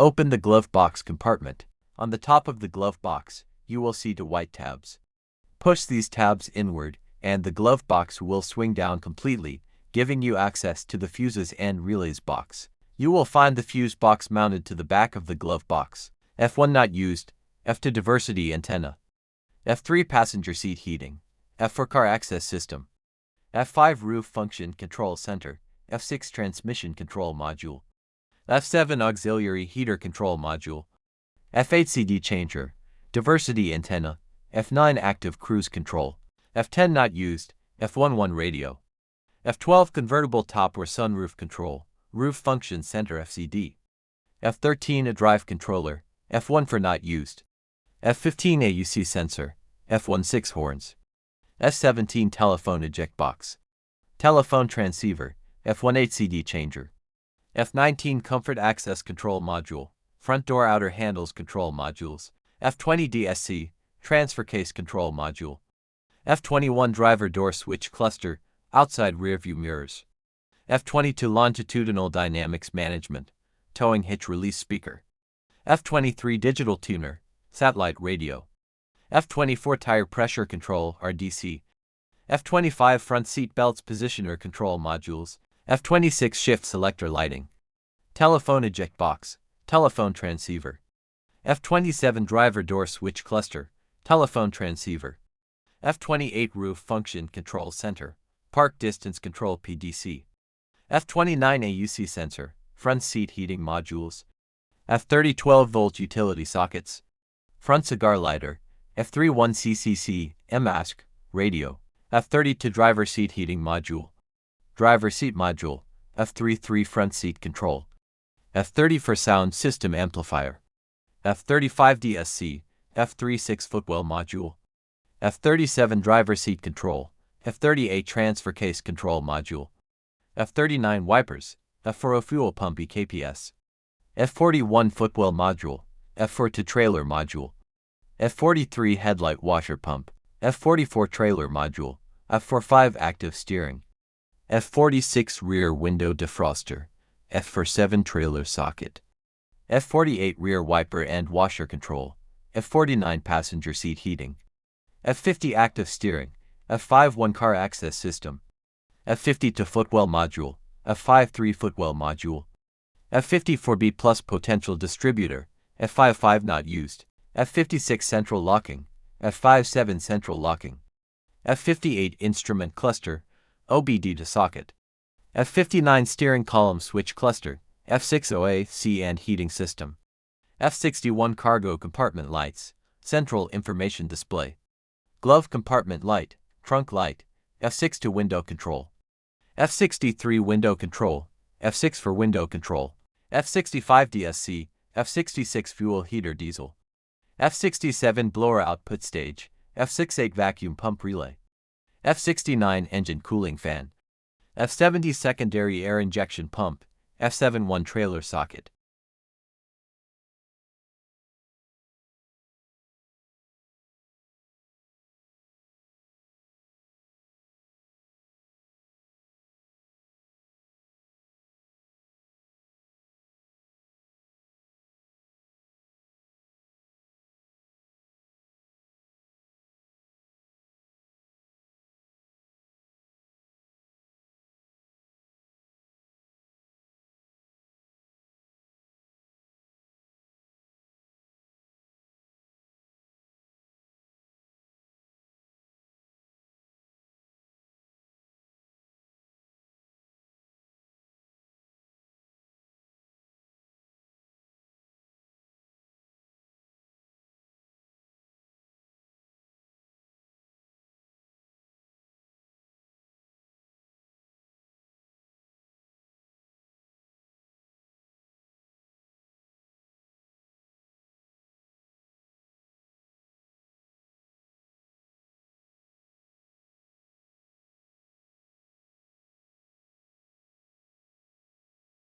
Open the glove box compartment. On the top of the glove box, you will see two white tabs. Push these tabs inward, and the glove box will swing down completely, giving you access to the fuses and relays box. You will find the fuse box mounted to the back of the glove box. F1 not used, F2 diversity antenna, F3 passenger seat heating, F4 car access system, F5 roof function control center, F6 transmission control module, F7 auxiliary heater control module, F8 CD changer, diversity antenna, F9 active cruise control, F10 not used, F11 radio, F12 convertible top or sunroof control, roof function center FCD, F13 a drive controller, F1 for not used, F15 AUC sensor, F16 horns, F17 telephone eject box, telephone transceiver, F18 CD changer, F19 comfort access control module, front door outer handles control modules, F20 DSC, transfer case control module, F21 driver door switch cluster, outside rearview mirrors, F22 longitudinal dynamics management, towing hitch release speaker, F23 digital tuner, satellite radio, F24 tire pressure control RDC, F25 front seat belts positioner control modules, F26 shift selector lighting, telephone eject box, telephone transceiver, F27 driver door switch cluster, telephone transceiver, F28 roof function control center, park distance control PDC, F29 AUC sensor, front seat heating modules, F30 12-volt utility sockets, front cigar lighter, F31 CCC, mask, radio, F32 driver seat heating module, driver seat module, F33 front seat control, F30 for sound system amplifier, F35 DSC, F36 footwell module, F37 driver seat control, F38 transfer case control module, F39 wipers, F40 fuel pump EKPS, F41 footwell module, F42 trailer module, F43 headlight washer pump, F44 trailer module, F45 active steering, F46 rear window defroster, F47 trailer socket, F48 rear wiper and washer control, F49 passenger seat heating, F50 active steering, F51 car access system, F52 footwell module, F53 footwell module, F54B plus potential distributor, F55 not used, F56 central locking, F57 central locking, F58 instrument cluster, OBD to socket, F59 steering column switch cluster, F60A C and heating system, F61 cargo compartment lights, central information display, glove compartment light, trunk light, F62 window control, F63 window control, F6 for window control, F65 DSC, F66 fuel heater diesel, F67 blower output stage, F68 vacuum pump relay, F69 engine cooling fan, F70 secondary air injection pump, F71 trailer socket,